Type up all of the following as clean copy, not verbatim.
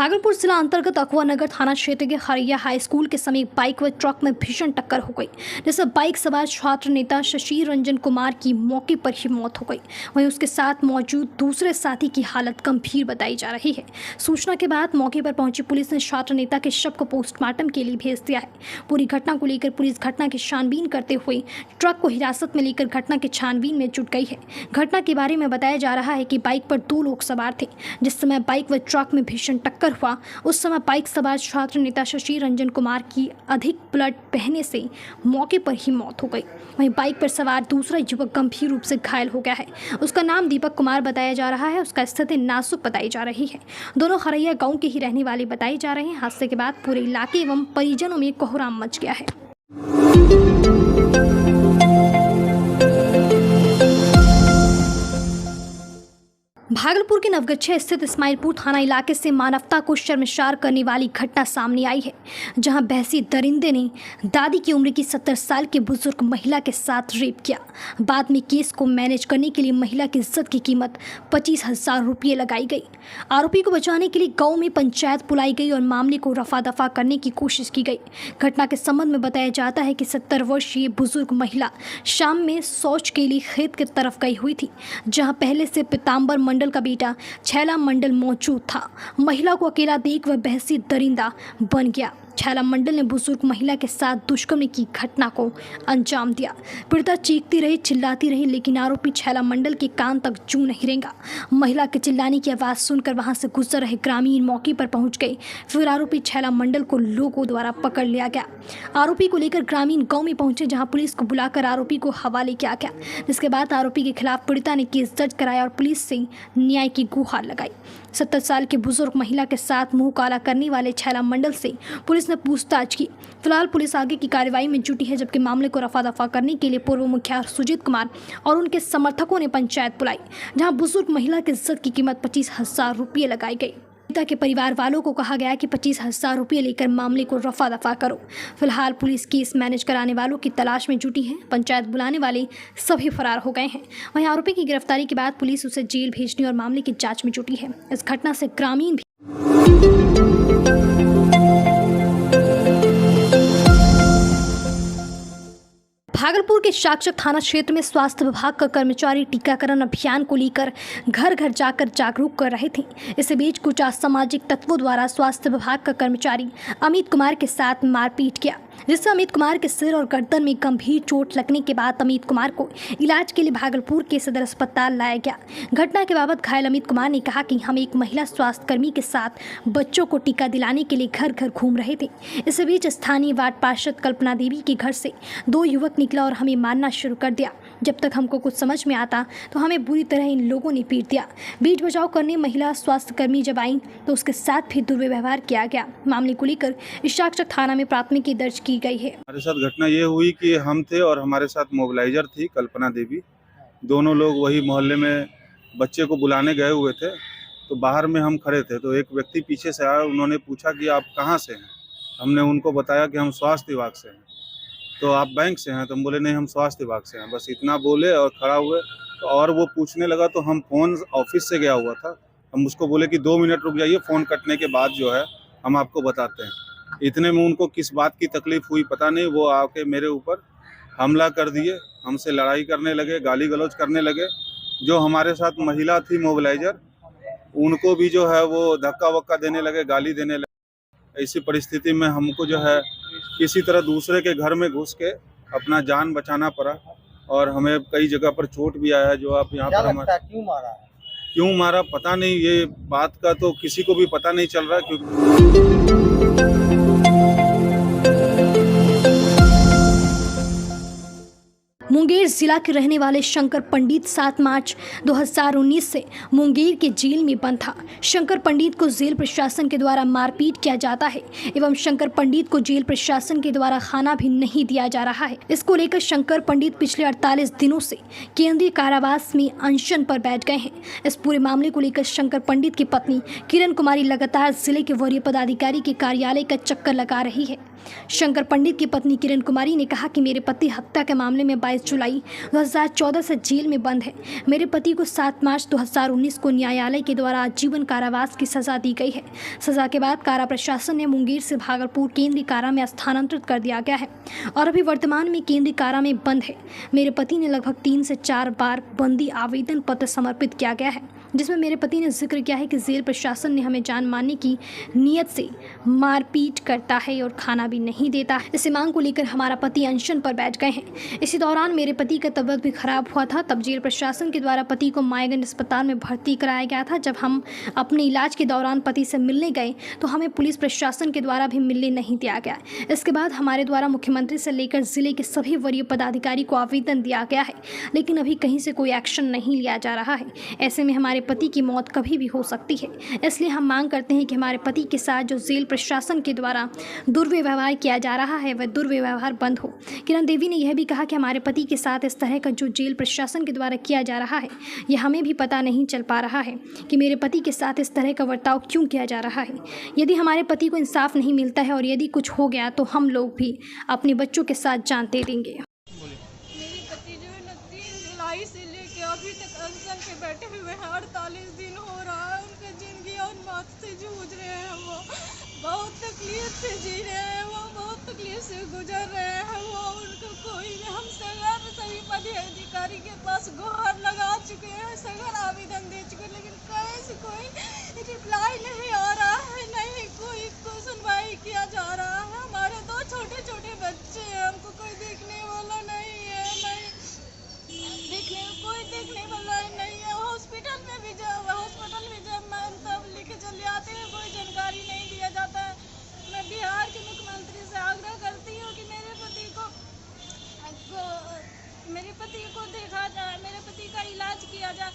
भागलपुर जिला अंतर्गत अकवा नगर थाना क्षेत्र के हरैया हाई स्कूल के समीप बाइक व ट्रक में भीषण टक्कर हो गई, जिससे बाइक सवार छात्र नेता शशि रंजन कुमार की मौके पर ही मौत हो गई। वहीं उसके साथ मौजूद दूसरे साथी की हालत गंभीर बताई जा रही है। सूचना के बाद मौके पर पहुंची पुलिस ने छात्र नेता के शव को पोस्टमार्टम के लिए भेज दिया है। पूरी घटना को लेकर पुलिस घटना की छानबीन करते हुए ट्रक को हिरासत में लेकर घटना की छानबीन में जुट गई है। घटना के बारे में बताया जा रहा है कि बाइक पर 2 लोग सवार थे। जिस समय बाइक व ट्रक में भीषण टक्कर हुआ, उस समय बाइक सवार छात्र नेता शशि रंजन कुमार की अधिक ब्लड बहने से मौके पर ही मौत हो गई। वहीं बाइक पर सवार दूसरा युवक गंभीर रूप से घायल हो गया है। उसका नाम दीपक कुमार बताया जा रहा है। उसका स्थिति नाजुक बताई जा रही है। दोनों हरैया गांव के ही रहने वाले बताए जा रहे हैं। हादसे के बाद पूरे इलाके एवं परिजनों में कोहराम मच गया है। भागलपुर के नवगछिया स्थित इस्माइलपुर थाना इलाके से मानवता को शर्मसार करने वाली घटना सामने आई है, जहां बहसी दरिंदे ने दादी की उम्र की 70 साल की बुजुर्ग महिला के साथ रेप किया। बाद में केस को मैनेज करने के लिए महिला की इज्जत की कीमत 25,000 रुपये लगाई गई। आरोपी को बचाने के लिए गांव में पंचायत बुलाई गई और मामले को रफा दफा करने की कोशिश की गई। घटना के संबंध में बताया जाता है कि 70 वर्षीय बुजुर्ग महिला शाम में शौच के लिए खेत की तरफ गई हुई थी, जहाँ पहले से पीताम्बर मंडल का बेटा छैला मंडल मौजूद था। महिला को अकेला देख वह बहसी दरिंदा बन गया। छैला मंडल ने बुजुर्ग महिला के साथ दुष्कर्म की घटना को अंजाम दिया। पीड़िता चीखती रही, चिल्लाती रही, लेकिन आरोपी छैला मंडल के कान तक जू नहीं रेंगा। महिला के चिल्लाने की आवाज़ सुनकर वहां से गुजर रहे ग्रामीण मौके पर पहुंच गए। फिर आरोपी छैला मंडल को लोगों द्वारा पकड़ लिया गया। आरोपी को लेकर ग्रामीण गाँव में पहुंचे, जहाँ पुलिस को बुलाकर आरोपी को हवाले किया गया। जिसके बाद आरोपी के खिलाफ पीड़िता ने केस दर्ज कराया और पुलिस से न्याय की गुहार लगाई। 70 साल की बुजुर्ग महिला के साथ मुंह काला करने वाले छैला मंडल से पुलिस ने पूछताछ की। फिलहाल पुलिस आगे की कार्रवाई में जुटी है, जबकि मामले को रफा दफा करने के लिए पूर्व मुखिया सुजीत कुमार और उनके समर्थकों ने पंचायत बुलाई, जहां बुजुर्ग महिला की इज्जत की कीमत 25,000 रुपये लगाई गई। पिता के परिवार वालों को कहा गया कि 25,000 रुपये लेकर मामले को रफा दफा करो। फिलहाल पुलिस केस मैनेज कराने वालों की तलाश में जुटी है। पंचायत बुलाने वाले सभी फरार हो गए हैं। वहीं आरोपी की गिरफ्तारी के बाद पुलिस उसे जेल भेजने और मामले की जांच में जुटी है। इस घटना से ग्रामीण भी भागलपुर के शाक्षक थाना क्षेत्र में स्वास्थ्य विभाग का कर्मचारी टीकाकरण अभियान को लेकर घर घर जाकर जागरूक कर रहे थे। इसी बीच कुछ असामाजिक तत्वों द्वारा स्वास्थ्य विभाग का कर्मचारी अमित कुमार के साथ मारपीट किया, जिससे अमित कुमार के सिर और गर्दन में गंभीर चोट लगने के बाद अमित कुमार को इलाज के लिए भागलपुर के सदर अस्पताल लाया गया। घटना के बाबत घायल अमित कुमार ने कहा कि हम एक महिला स्वास्थ्य कर्मी के साथ बच्चों को टीका दिलाने के लिए घर घर घूम रहे थे। इसी बीच स्थानीय वार्ड पार्षद कल्पना देवी के घर से 2 युवक निकला और हमें मारना शुरू कर दिया। जब तक हमको कुछ समझ में आता तो हमें बुरी तरह इन लोगों ने पीट दिया। बीच बचाव करने महिला स्वास्थ्य कर्मी जब आई तो उसके साथ भी दुर्व्यवहार किया गया। मामले को लेकर शाक्षक थाना में प्राथमिकी दर्ज की गई है। हमारे साथ घटना ये हुई कि हम थे और हमारे साथ मोबिलाइजर थी कल्पना देवी। दोनों लोग वही मोहल्ले में बच्चे को बुलाने गए हुए थे, तो बाहर में हम खड़े थे तो एक व्यक्ति पीछे से आया। उन्होंने पूछा कि आप कहाँ से हैं। हमने उनको बताया कि हम स्वास्थ्य विभाग से हैं। तो आप बैंक से हैं? तो हम बोले नहीं, हम स्वास्थ्य विभाग से हैं। बस इतना बोले और खड़ा हुए। तो और वो पूछने लगा तो हम फ़ोन ऑफिस से गया हुआ था, हम उसको बोले कि 2 मिनट रुक जाइए, फ़ोन कटने के बाद जो है हम आपको बताते हैं। इतने में उनको किस बात की तकलीफ हुई पता नहीं, वो आके मेरे ऊपर हमला कर दिए, हमसे लड़ाई करने लगे, गाली गलौज करने लगे। जो हमारे साथ महिला थी मोबिलाइजर, उनको भी जो है वो धक्का वक्का देने लगे, गाली देने लगे। ऐसी परिस्थिति में हमको जो है किसी तरह दूसरे के घर में घुस के अपना जान बचाना पड़ा और हमें कई जगह पर चोट भी आया। जो आप यहाँ पर हमारे क्यों मारा पता नहीं, ये बात का तो किसी को भी पता नहीं चल रहा। क्योंकि मुंगेर जिला के रहने वाले शंकर पंडित 7 मार्च 2019 से मुंगेर के जेल में बंद था। शंकर पंडित को जेल प्रशासन के द्वारा मारपीट किया जाता है एवं शंकर पंडित को जेल प्रशासन के द्वारा खाना भी नहीं दिया जा रहा है। इसको लेकर शंकर पंडित पिछले 48 दिनों से केंद्रीय कारावास में अनशन पर बैठ गए हैं। इस पूरे मामले को लेकर शंकर पंडित की पत्नी किरण कुमारी लगातार जिले के वरीय पदाधिकारी के कार्यालय का चक्कर लगा रही है। शंकर पंडित की पत्नी किरण कुमारी ने कहा कि मेरे पति हत्या के मामले में 22 जुलाई 2014 से जेल में बंद है। मेरे पति को 7 मार्च 2019 को न्यायालय के द्वारा आजीवन कारावास की सजा दी गई है। सजा के बाद कारा प्रशासन ने मुंगेर से भागलपुर केंद्रीय कारा में स्थानांतरित कर दिया गया है और अभी वर्तमान में केंद्रीय कारा में बंद है। मेरे पति ने लगभग 3 से 4 बार बंदी आवेदन पत्र समर्पित किया गया है, जिसमें मेरे पति ने जिक्र किया है कि जेल प्रशासन ने हमें जान मारने की नीयत से मारपीट करता है और खाना भी नहीं देता। इस मांग को लेकर हमारा पति अनशन पर बैठ गए हैं। इसी दौरान मेरे पति का तबीयत भी खराब हुआ था। तब जेल प्रशासन के द्वारा पति को मायागंज अस्पताल में भर्ती कराया गया था। जब हम अपने इलाज के दौरान पति से मिलने गए तो हमें पुलिस प्रशासन के द्वारा भी मिलने नहीं दिया गया। इसके बाद हमारे द्वारा मुख्यमंत्री से लेकर जिले के सभी वरीय पदाधिकारी को आवेदन दिया गया है, लेकिन अभी कहीं से कोई एक्शन नहीं लिया जा रहा है। ऐसे में हमारे पति की मौत कभी भी हो सकती है। इसलिए हम मांग करते हैं कि हमारे पति के साथ जो जेल प्रशासन के द्वारा दुर्व्यवहार किया जा रहा है वह दुर्व्यवहार बंद हो। किरण देवी ने यह भी कहा कि हमारे पति के साथ इस तरह का जो जेल प्रशासन के द्वारा किया जा रहा है यह हमें भी पता नहीं चल पा रहा है कि मेरे पति के साथ इस तरह का बर्ताव क्यों किया जा रहा है। यदि हमारे पति को इंसाफ नहीं मिलता है और यदि कुछ हो गया तो हम लोग भी अपने बच्चों के साथ जान दे देंगे। मेरे पति जो है ना 3 जुलाई से लेके अभी तक अनशन पे बैठे हुए हैं। 48 दिन हो रहा है, उनका जिंदगी और मौत से जूझ रहे हैं। वो बहुत तकलीफ से जी रहे हैं, वो बहुत तकलीफ से गुजर रहे हैं। वो उनको कोई हम सभी पदाधिकारी के पास गुहार लगा चुके हैं, सघन आवेदन दे चुके हैं, लेकिन कहीं से कोई रिप्लाई नहीं आ रहा है, नहीं कोई सुनवाई किया जा रहा है। हमारे 2 छोटे छोटे बच्चे हैं, हमको कोई देखने वाला नहीं है, कोई देखने वाला नहीं है। हॉस्पिटल में भी जब मैं तब लेके चले आते हैं कोई जानकारी नहीं दिया जाता है। मैं बिहार के मुख्यमंत्री से आग्रह करती हूँ कि मेरे पति को देखा जाए, मेरे पति का इलाज किया जाए।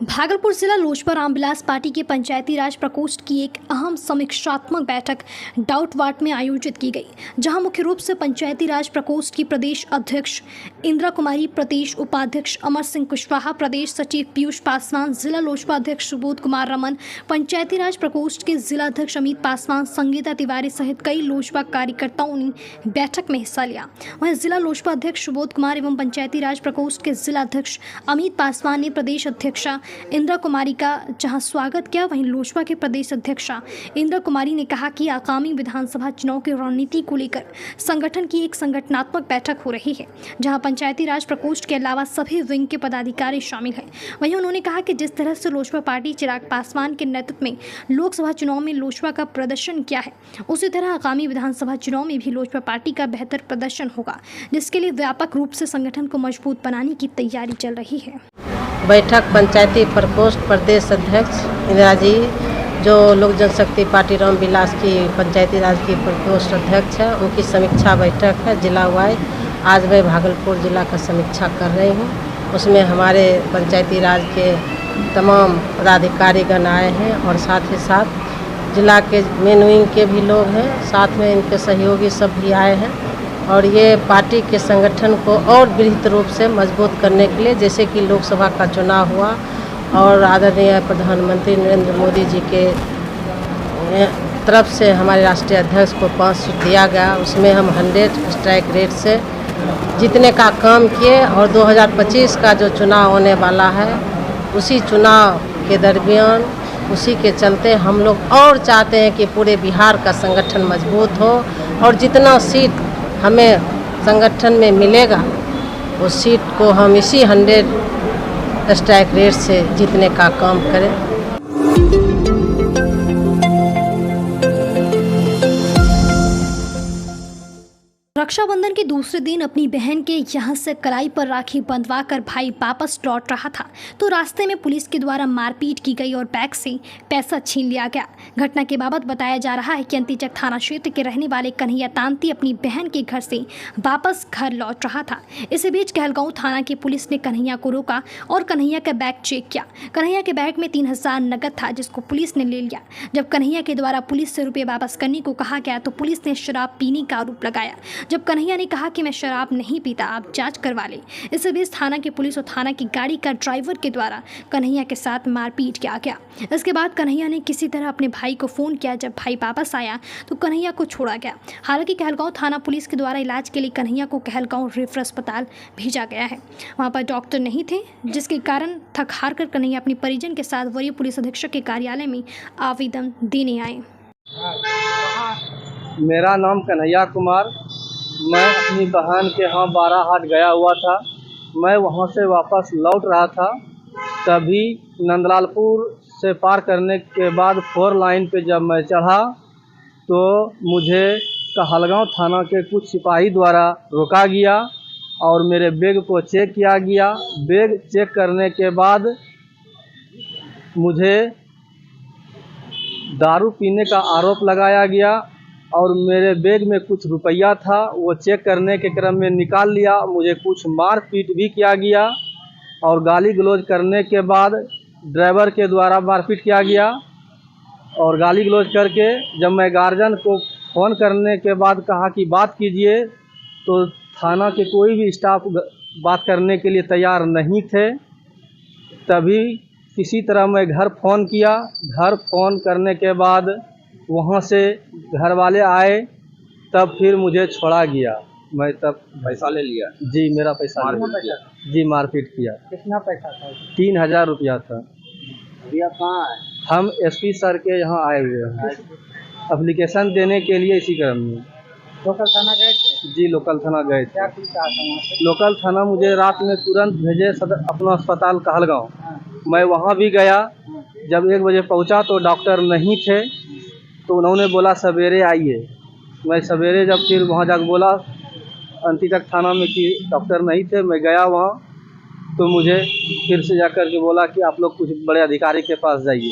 भागलपुर जिला लोजपा रामविलास पार्टी के पंचायती राज प्रकोष्ठ की एक अहम समीक्षात्मक बैठक डाउट वार्ड में आयोजित की गई, जहां मुख्य रूप से पंचायती राज प्रकोष्ठ की प्रदेश अध्यक्ष इंदिरा कुमारी, प्रदेश उपाध्यक्ष अमर सिंह कुशवाहा, प्रदेश सचिव पीयूष पासवान, जिला लोजपा अध्यक्ष सुबोध कुमार रमन, पंचायती राज प्रकोष्ठ के जिला अध्यक्ष अमित पासवान, संगीता तिवारी सहित कई लोजपा कार्यकर्ताओं ने बैठक में हिस्सा लिया। वहीं जिला लोजपा अध्यक्ष सुबोध कुमार एवं पंचायती राज प्रकोष्ठ के जिला अध्यक्ष अमित पासवान ने प्रदेश अध्यक्षा इंदिरा कुमारी का जहां स्वागत किया, वहीं लोजपा के प्रदेश अध्यक्षा इंदिरा कुमारी ने कहा कि आगामी विधानसभा चुनाव की रणनीति को लेकर संगठन की एक संगठनात्मक बैठक हो रही है, जहां पंचायती राज प्रकोष्ठ के अलावा सभी विंग के पदाधिकारी शामिल हैं। वहीं उन्होंने कहा कि जिस तरह से लोजपा पार्टी चिराग पासवान के नेतृत्व में लोकसभा चुनाव में लोजपा का प्रदर्शन किया है, उसी तरह आगामी विधानसभा चुनाव में भी लोजपा पार्टी का बेहतर प्रदर्शन होगा, जिसके लिए व्यापक रूप से संगठन को मजबूत बनाने की तैयारी चल रही है। बैठक पंचायती प्रकोष्ठ प्रदेश अध्यक्ष इंदिरा जी, जो लोक जनशक्ति पार्टी रामविलास की पंचायती राज की प्रकोष्ठ अध्यक्ष है, उनकी समीक्षा बैठक है जिला वाइज। आज मैं भागलपुर जिला का समीक्षा कर रही हूँ। उसमें हमारे पंचायती राज के तमाम पदाधिकारीगण आए हैं और साथ ही साथ जिला के मेन विंग के भी लोग हैं, साथ में इनके सहयोगी सब भी आए हैं। और ये पार्टी के संगठन को और विस्तृत रूप से मजबूत करने के लिए, जैसे कि लोकसभा का चुनाव हुआ और आदरणीय प्रधानमंत्री नरेंद्र मोदी जी के तरफ से हमारे राष्ट्रीय अध्यक्ष को 5 सीट दिया गया, उसमें हम 100 स्ट्राइक रेट से जीतने का काम किए। और 2025 का जो चुनाव होने वाला है, उसी चुनाव के दरमियान उसी के चलते हम लोग और चाहते हैं कि पूरे बिहार का संगठन मजबूत हो और जितना सीट हमें संगठन में मिलेगा उस सीट को हम इसी 100 स्ट्राइक रेट से जीतने का काम करें। रक्षाबंधन के दूसरे दिन अपनी बहन के यहाँ से कलाई पर राखी बंधवा कर भाई वापस लौट रहा था तो रास्ते में पुलिस के द्वारा मारपीट की गई और बैग से पैसा छीन लिया गया। घटना के बाबत बताया जा रहा है कि अंतिचक थाना क्षेत्र के रहने वाले कन्हैया तांती अपनी बहन के घर से वापस घर लौट रहा था। इसी बीच कहलगांव थाना की पुलिस ने कन्हैया को रोका और कन्हैया का बैग चेक किया। कन्हैया के बैग में 3000 नकद था, जिसको पुलिस ने ले लिया। जब कन्हैया के द्वारा पुलिस से रुपये वापस करने को कहा गया तो पुलिस ने शराब पीने का आरोप लगाया, जब कन्हैया ने कहा कि मैं शराब नहीं पीता, आप जांच करवा लें। इस बीच थाना की पुलिस और थाना की गाड़ी का ड्राइवर के द्वारा कन्हैया के साथ मारपीट किया गया। इसके बाद कन्हैया ने किसी तरह अपने भाई को फ़ोन किया। जब भाई वापस आया तो कन्हैया को छोड़ा गया। हालांकि कहलगांव थाना पुलिस के द्वारा इलाज के लिए कन्हैया को कहलगांव रेफर अस्पताल भेजा गया है। वहां पर डॉक्टर नहीं थे, जिसके कारण थक हार कर कन्हैया अपनी परिजन के साथ वरीय पुलिस अधीक्षक के कार्यालय में आवेदन देने आए। मेरा नाम कन्हैया कुमार। मैं अपनी बहन के यहाँ बाराहाट गया हुआ था। मैं वहाँ से वापस लौट रहा था, तभी नंदलालपुर से पार करने के बाद 4 लाइन पे जब मैं चढ़ा तो मुझे कहलगांव थाना के कुछ सिपाही द्वारा रोका गया और मेरे बैग को चेक किया गया। बैग चेक करने के बाद मुझे दारू पीने का आरोप लगाया गया और मेरे बैग में कुछ रुपया था, वो चेक करने के क्रम में निकाल लिया। मुझे कुछ मारपीट भी किया गया और गाली गलौज करने के बाद ड्राइवर के द्वारा मारपीट किया गया और गाली गलौज करके जब मैं गार्जियन को फ़ोन करने के बाद कहा कि बात कीजिए, तो थाना के कोई भी स्टाफ बात करने के लिए तैयार नहीं थे। तभी किसी तरह मैं घर फ़ोन किया। घर फ़ोन करने के बाद वहाँ से घर वाले आए, तब फिर मुझे छोड़ा गया। मैं तब पैसा ले लिया? जी, मेरा पैसा ले लिया। जी, मारपीट किया। कितना पैसा था? 3000 रुपया था। अभी आप कहाँ है? हम एसपी सर के यहाँ आए हुए हैं एप्लीकेशन देने के लिए। इसी क्रम में लोकल थाना गए थे? जी, लोकल थाना गए थे। क्या कुछ कहा था वहाँ पे? लोकल थाना मुझे रात में तुरंत भेजे अपना अस्पताल कहलगांव। मैं वहाँ भी गया। जब 1 बजे पहुँचा तो डॉक्टर नहीं थे, तो उन्होंने बोला सवेरे आइए। मैं सवेरे जब फिर वहाँ जाकर बोला अंतितक थाना में कि डॉक्टर नहीं थे, मैं गया वहाँ तो मुझे फिर से जाकर के बोला कि आप लोग कुछ बड़े अधिकारी के पास जाइए।